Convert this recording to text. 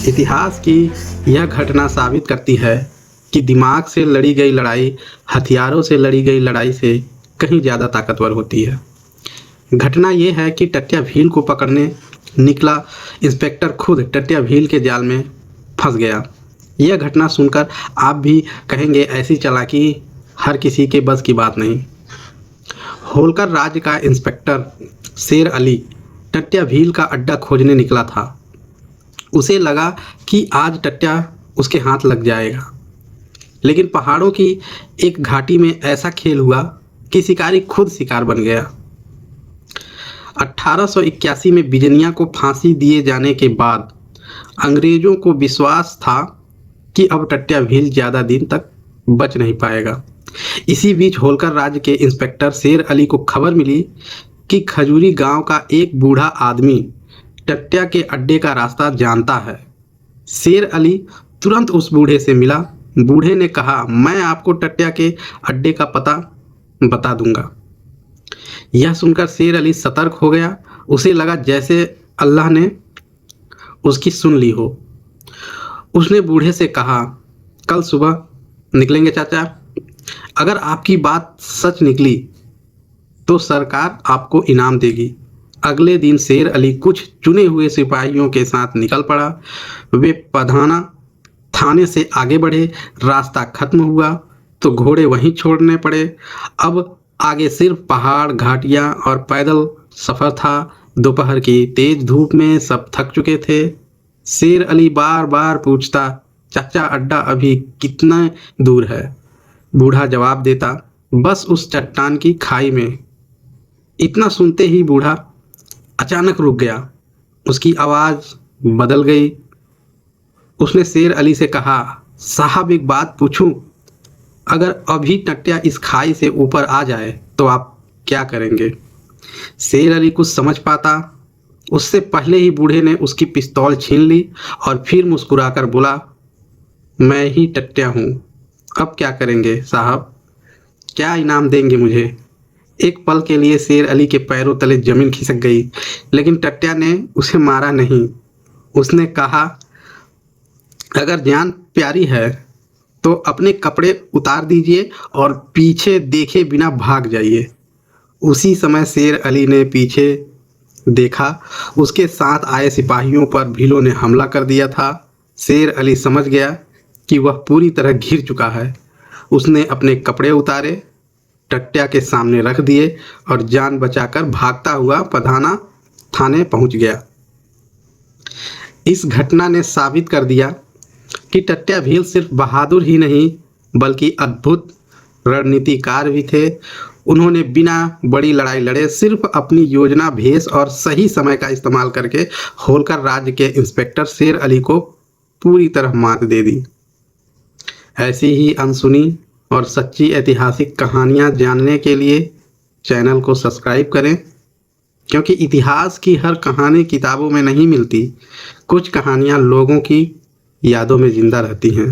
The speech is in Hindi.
इतिहास की यह घटना साबित करती है कि दिमाग से लड़ी गई लड़ाई हथियारों से लड़ी गई लड़ाई से कहीं ज़्यादा ताकतवर होती है। घटना ये है कि टट्या भील को पकड़ने निकला इंस्पेक्टर खुद टट्या भील के जाल में फंस गया। यह घटना सुनकर आप भी कहेंगे ऐसी चालाकी हर किसी के बस की बात नहीं। होलकर राज्य का इंस्पेक्टर शेर अली टट्या भील का अड्डा खोजने निकला था। उसे लगा कि आज टट्या उसके हाथ लग जाएगा, लेकिन पहाड़ों की एक घाटी में ऐसा खेल हुआ कि शिकारी खुद शिकार बन गया। 1881 में बिजनिया को फांसी दिए जाने के बाद अंग्रेजों को विश्वास था कि अब टट्या भील ज़्यादा दिन तक बच नहीं पाएगा। इसी बीच होलकर राज्य के इंस्पेक्टर शेर अली को खबर मिली कि खजूरी गांव का एक बूढ़ा आदमी टट्या के अड्डे का रास्ता जानता है। शेर अली तुरंत उस बूढ़े से मिला। बूढ़े ने कहा, मैं आपको टट्या के अड्डे का पता बता दूंगा। यह सुनकर शेर अली सतर्क हो गया। उसे लगा जैसे अल्लाह ने उसकी सुन ली हो। उसने बूढ़े से कहा, कल सुबह निकलेंगे चाचा। अगर आपकी बात सच निकली तो सरकार आपको इनाम देगी। अगले दिन शेर अली कुछ चुने हुए सिपाहियों के साथ निकल पड़ा। वे पधाना थाने से आगे बढ़े। रास्ता खत्म हुआ तो घोड़े वहीं छोड़ने पड़े। अब आगे सिर्फ पहाड़, घाटियाँ और पैदल सफ़र था। दोपहर की तेज धूप में सब थक चुके थे। शेर अली बार बार पूछता, चाचा अड्डा अभी कितना दूर है? बूढ़ा जवाब देता, बस उस चट्टान की खाई में। इतना सुनते ही बूढ़ा अचानक रुक गया। उसकी आवाज़ बदल गई। उसने शेर अली से कहा, साहब एक बात पूछूं? अगर अभी टट्या इस खाई से ऊपर आ जाए तो आप क्या करेंगे? शेर अली कुछ समझ पाता उससे पहले ही बूढ़े ने उसकी पिस्तौल छीन ली और फिर मुस्कुराकर बोला, मैं ही टट्या हूँ। अब क्या करेंगे साहब? क्या इनाम देंगे मुझे? एक पल के लिए शेर अली के पैरों तले जमीन खिसक गई, लेकिन टट्या ने उसे मारा नहीं। उसने कहा, अगर जान प्यारी है तो अपने कपड़े उतार दीजिए और पीछे देखे बिना भाग जाइए। उसी समय शेर अली ने पीछे देखा। उसके साथ आए सिपाहियों पर भीलों ने हमला कर दिया था। शेर अली समझ गया कि वह पूरी तरह घिर चुका है। उसने अपने कपड़े उतारे, टट्या के सामने रख दिए और जान बचाकर भागता हुआ पधाना थाने पहुंच गया। इस घटना ने साबित कर दिया कि टट्या भील सिर्फ बहादुर ही नहीं बल्कि अद्भुत रणनीतिकार भी थे। उन्होंने बिना बड़ी लड़ाई लड़े सिर्फ अपनी योजना, भेष और सही समय का इस्तेमाल करके होलकर राज्य के इंस्पेक्टर शेर अली को पूरी तरह मात दे दी। ऐसी ही अनसुनी और सच्ची ऐतिहासिक कहानियाँ जानने के लिए चैनल को सब्सक्राइब करें, क्योंकि इतिहास की हर कहानी किताबों में नहीं मिलती। कुछ कहानियाँ लोगों की यादों में ज़िंदा रहती हैं।